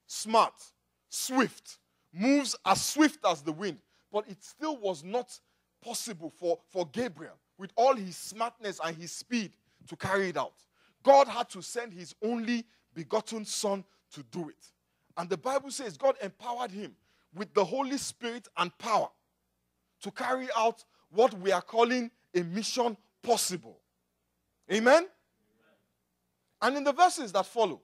smart, swift, moves as swift as the wind. But it still was not possible for Gabriel, with all his smartness and his speed, to carry it out. God had to send his only begotten son to do it. And the Bible says God empowered him with the Holy Spirit and power to carry out what we are calling a mission possible. Amen? And in the verses that follow,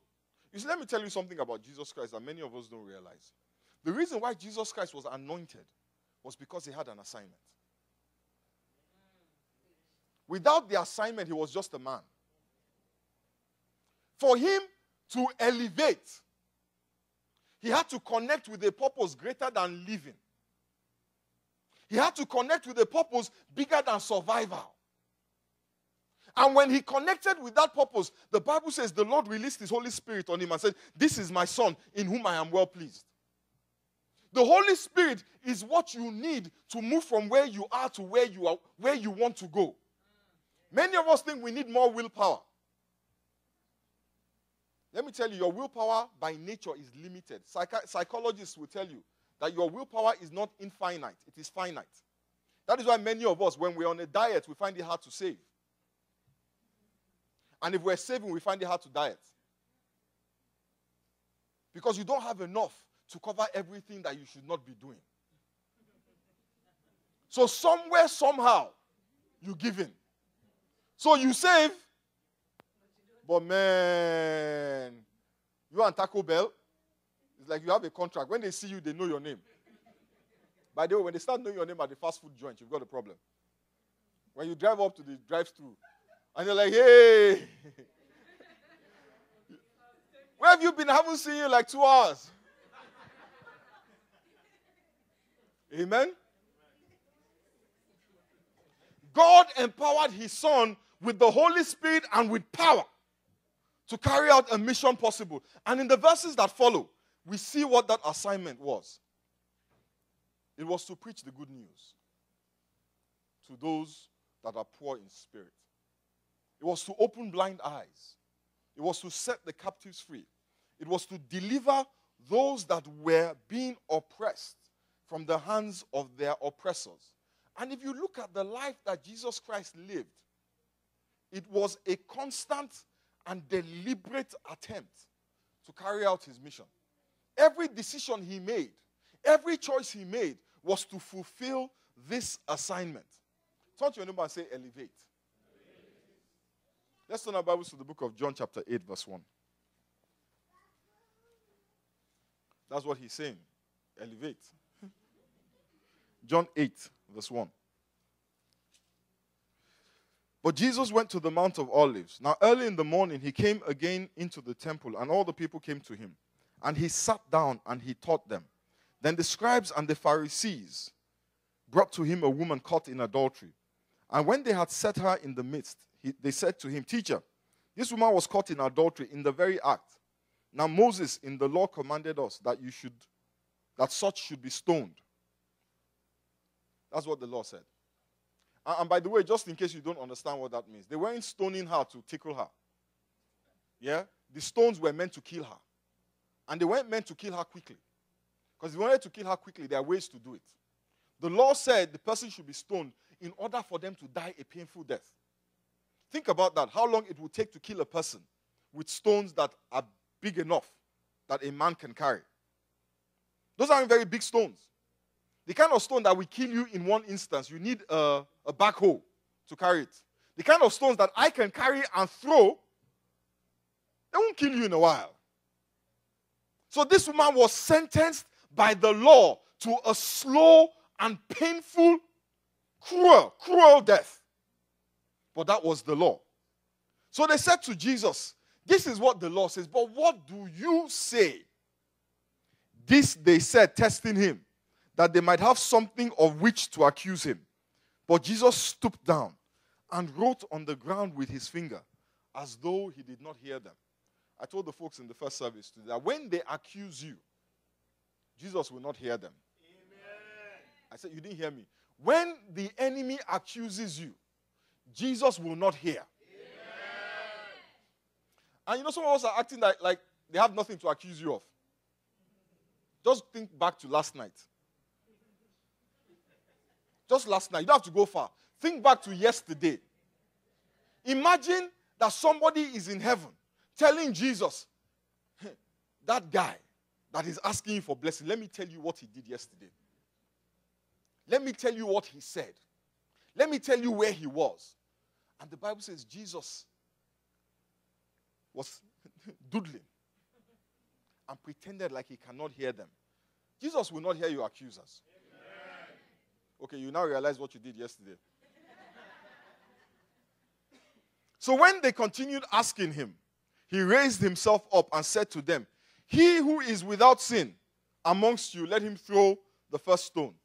you see, let me tell you something about Jesus Christ that many of us don't realize. The reason why Jesus Christ was anointed was because he had an assignment. Without the assignment, he was just a man. For him to elevate, he had to connect with a purpose greater than living. He had to connect with a purpose bigger than survival. And when he connected with that purpose, the Bible says the Lord released his Holy Spirit on him and said, "This is my son in whom I am well pleased." The Holy Spirit is what you need to move from where you are to where you want to go. Many of us think we need more willpower. Let me tell you, your willpower by nature is limited. Psychologists will tell you that your willpower is not infinite, it is finite. That is why many of us, when we're on a diet, we find it hard to save. And if we're saving, we find it hard to diet. Because you don't have enough to cover everything that you should not be doing. So somewhere, somehow, you give in. So you save, but man, you and Taco Bell, it's like you have a contract. When they see you, they know your name. By the way, when they start knowing your name at the fast food joint, you've got a problem. When you drive up to the drive-thru, and they're like, "Hey, where have you been? I haven't seen you in like 2 hours." Amen? God empowered his son with the Holy Spirit and with power to carry out a mission possible. And in the verses that follow, we see what that assignment was. It was to preach the good news to those that are poor in spirit. It was to open blind eyes. It was to set the captives free. It was to deliver those that were being oppressed from the hands of their oppressors. And if you look at the life that Jesus Christ lived, it was a constant and deliberate attempt to carry out his mission. Every decision he made, every choice he made was to fulfill this assignment. Turn to your neighbor and say, elevate. Let's turn our Bibles to the book of John chapter 8, verse 1. That's what he's saying. Elevate. John 8, verse 1. But Jesus went to the Mount of Olives. Now early in the morning he came again into the temple, and all the people came to him. And he sat down and he taught them. Then the scribes and the Pharisees brought to him a woman caught in adultery. And when they had set her in the midst, they said to him, "Teacher, this woman was caught in adultery in the very act. Now Moses in the law commanded us that such should be stoned." That's what the law said. And by the way, just in case you don't understand what that means, they weren't stoning her to tickle her. Yeah? The stones were meant to kill her. And they weren't meant to kill her quickly. Because if they wanted to kill her quickly, there are ways to do it. The law said the person should be stoned in order for them to die a painful death. Think about that, how long it would take to kill a person with stones that are big enough that a man can carry. Those aren't very big stones. The kind of stone that will kill you in one instance, you need a backhoe to carry it. The kind of stones that I can carry and throw, they won't kill you in a while. So this woman was sentenced by the law to a slow and painful, cruel death. But that was the law. So they said to Jesus, "This is what the law says, but what do you say?" This they said, testing him, that they might have something of which to accuse him. But Jesus stooped down and wrote on the ground with his finger, as though he did not hear them. I told the folks in the first service today that when they accuse you, Jesus will not hear them. Amen. I said, you didn't hear me. When the enemy accuses you, Jesus will not hear. Amen. And you know, some of us are acting like they have nothing to accuse you of. Just think back to last night. Just last night. You don't have to go far. Think back to yesterday. Imagine that somebody is in heaven telling Jesus, hey, that guy that is asking you for blessing, let me tell you what he did yesterday. Let me tell you what he said. Let me tell you where he was. And the Bible says Jesus was doodling and pretended like he cannot hear them. Jesus will not hear your accusers. Amen. Okay, you now realize what you did yesterday. So when they continued asking him, he raised himself up and said to them, he who is without sin amongst you, let him throw the first stone.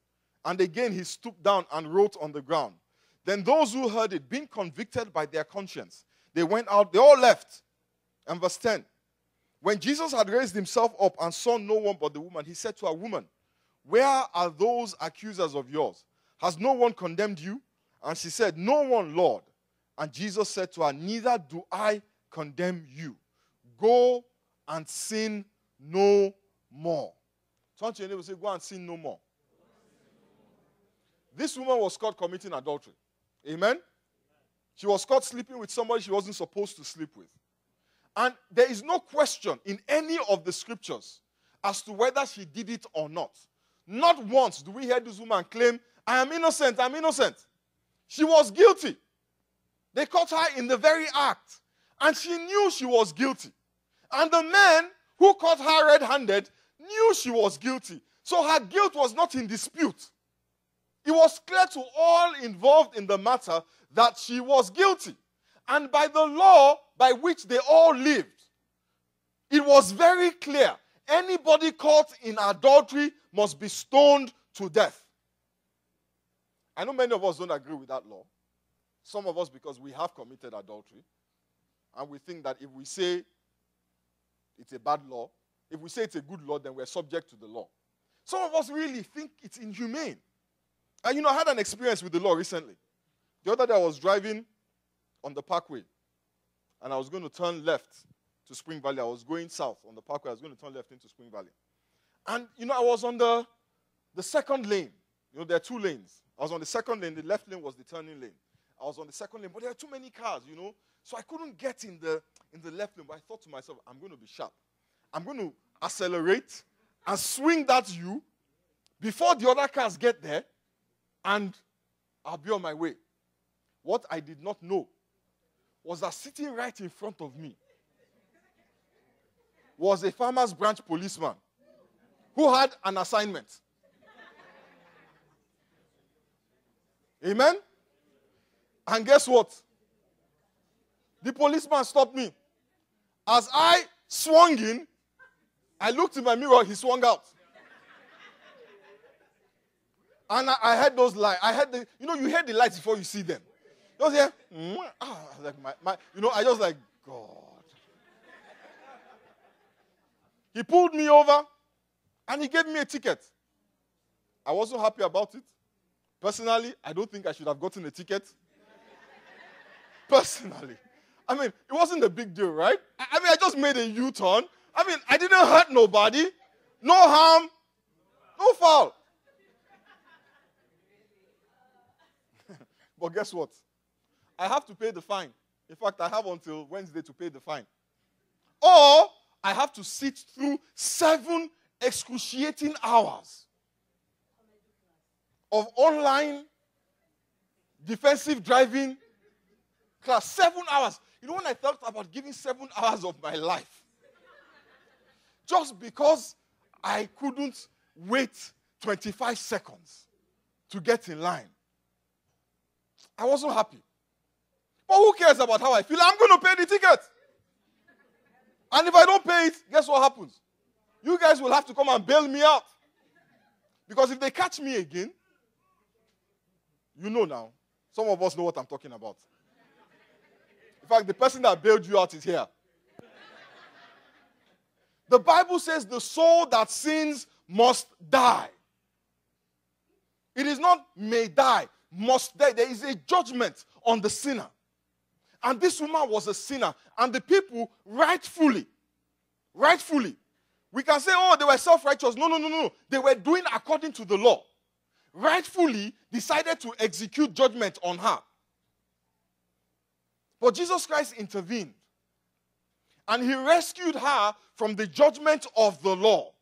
And again he stooped down and wrote on the ground. Then those who heard it, being convicted by their conscience, they went out, they all left. And verse 10, when Jesus had raised himself up and saw no one but the woman, he said to her, woman, where are those accusers of yours? Has no one condemned you? And she said, no one, Lord. And Jesus said to her, neither do I condemn you. Go and sin no more. Turn to your neighbor and say, go and sin no more. This woman was caught committing adultery. Amen? She was caught sleeping with somebody she wasn't supposed to sleep with. And there is no question in any of the scriptures as to whether she did it or not. Not once do we hear this woman claim, I am innocent, I'm innocent. She was guilty. They caught her in the very act. And she knew she was guilty. And the man who caught her red-handed knew she was guilty. So her guilt was not in dispute. It was clear to all involved in the matter that she was guilty. And by the law by which they all lived, it was very clear. Anybody caught in adultery must be stoned to death. I know many of us don't agree with that law. Some of us because we have committed adultery. And we think that if we say it's a bad law, if we say it's a good law, then we're subject to the law. Some of us really think it's inhumane. And I had an experience with the law recently. The other day I was driving on the parkway. And I was going to turn left to Spring Valley. I was going south on the parkway. I was going to turn left into Spring Valley. And, I was on the second lane. There are two lanes. I was on the second lane. The left lane was the turning lane. I was on the second lane. But there are too many cars, So I couldn't get in the left lane. But I thought to myself, I'm going to be sharp. I'm going to accelerate and swing that U before the other cars get there. And I'll be on my way. What I did not know was that sitting right in front of me was a farmer's branch policeman who had an assignment. Amen? And guess what? The policeman stopped me. As I swung in, I looked in my mirror, he swung out. And I had those lights. I had the, you hear the lights before you see them. You hear, like I just like, God. He pulled me over and he gave me a ticket. I wasn't happy about it. Personally, I don't think I should have gotten a ticket. Personally. It wasn't a big deal, right? I just made a U-turn. I didn't hurt nobody. No harm. No foul. But guess what? I have to pay the fine. In fact, I have until Wednesday to pay the fine. Or I have to sit through 7 excruciating hours of online defensive driving class. 7 hours. When I thought about giving 7 hours of my life, just because I couldn't wait 25 seconds to get in line, I wasn't happy. But who cares about how I feel? I'm going to pay the ticket. And if I don't pay it, guess what happens? You guys will have to come and bail me out. Because if they catch me again, now, some of us know what I'm talking about. In fact, the person that bailed you out is here. The Bible says the soul that sins must die. It is not may die, must die. There is a judgment on the sinner. And this woman was a sinner. And the people rightfully, We can say, oh, they were self-righteous. No, no, no, no. They were doing according to the law. Rightfully decided to execute judgment on her. But Jesus Christ intervened. And he rescued her from the judgment of the law.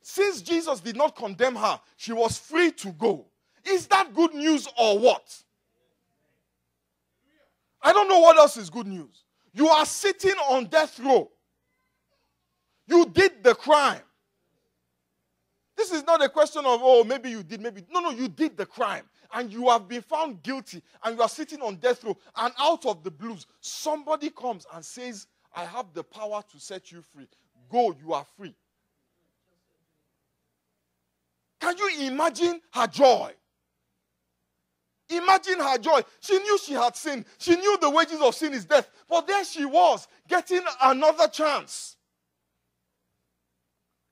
Since Jesus did not condemn her, she was free to go. Is that good news or what? I don't know what else is good news. You are sitting on death row. You did the crime. This is not a question of, oh, maybe you did, maybe. No, you did the crime. And you have been found guilty. And you are sitting on death row. And out of the blues, somebody comes and says, I have the power to set you free. Go, you are free. Can you imagine her joy? Imagine her joy. She knew she had sinned. She knew the wages of sin is death. But there she was, getting another chance.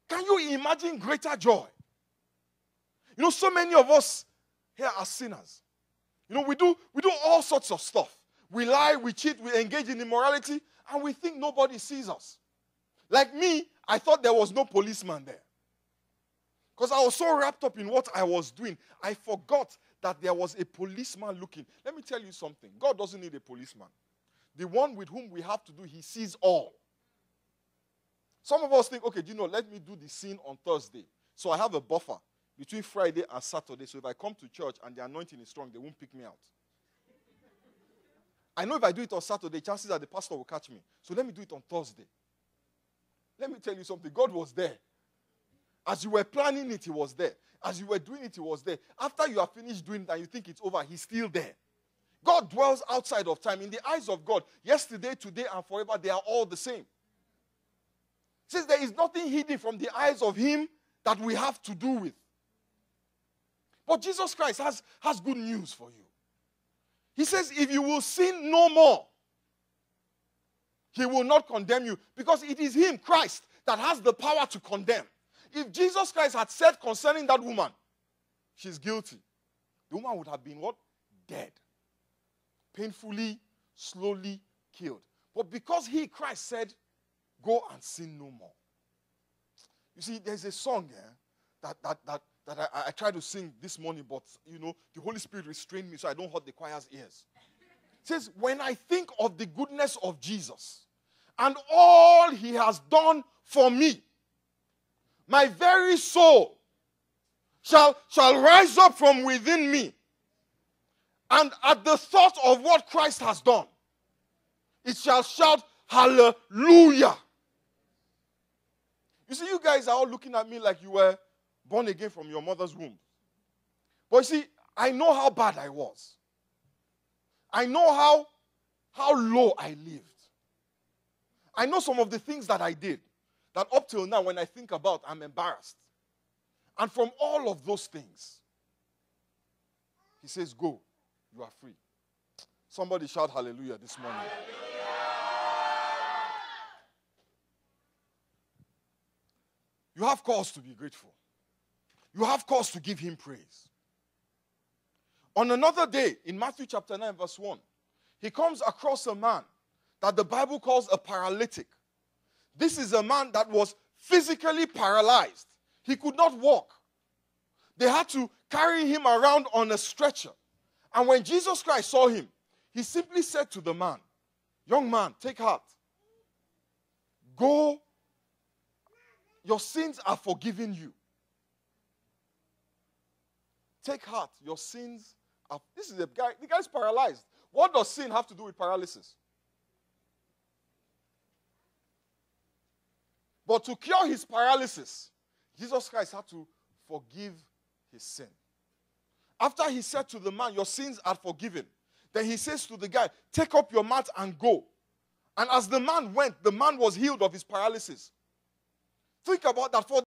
Can you imagine greater joy? You know, so many of us here are sinners. You know, we do all sorts of stuff. We lie, we cheat, we engage in immorality, and we think nobody sees us. Like me, I thought there was no policeman there. Because I was so wrapped up in what I was doing, I forgot that there was a policeman looking. Let me tell you something. God doesn't need a policeman. The one with whom we have to do, he sees all. Some of us think, okay, let me do the sin on Thursday. So I have a buffer between Friday and Saturday. So if I come to church and the anointing is strong, they won't pick me out. I know if I do it on Saturday, chances are the pastor will catch me. So let me do it on Thursday. Let me tell you something. God was there. As you were planning it, he was there. As you were doing it, he was there. After you are finished doing it and you think it's over, he's still there. God dwells outside of time. In the eyes of God, yesterday, today, and forever, they are all the same. It says there is nothing hidden from the eyes of him that we have to do with. But Jesus Christ has good news for you. He says, if you will sin no more, he will not condemn you. Because it is him, Christ, that has the power to condemn. If Jesus Christ had said concerning that woman, she's guilty, the woman would have been what? Dead. Painfully, slowly killed. But because he, Christ, said, go and sin no more. You see, there's a song that I tried to sing this morning, but, the Holy Spirit restrained me so I don't hurt the choir's ears. It says, when I think of the goodness of Jesus and all he has done for me, my very soul shall rise up from within me. And at the thought of what Christ has done, it shall shout, hallelujah. You see, you guys are all looking at me like you were born again from your mother's womb. But you see, I know how bad I was. I know how low I lived. I know some of the things that I did that up till now, when I think about, I'm embarrassed. And from all of those things, he says, go, you are free. Somebody shout hallelujah this morning. Hallelujah. You have cause to be grateful. You have cause to give him praise. On another day, in Matthew chapter 9, verse 1, he comes across a man that the Bible calls a paralytic. This is a man that was physically paralyzed. He could not walk. They had to carry him around on a stretcher. And when Jesus Christ saw him, he simply said to the man, young man, take heart. Go. Your sins are forgiven you. Take heart. Your sins are... This is the guy's paralyzed. What does sin have to do with paralysis? But to cure his paralysis, Jesus Christ had to forgive his sin. After he said to the man, your sins are forgiven, then he says to the guy, take up your mat and go. And as the man went, the man was healed of his paralysis. Think about that. For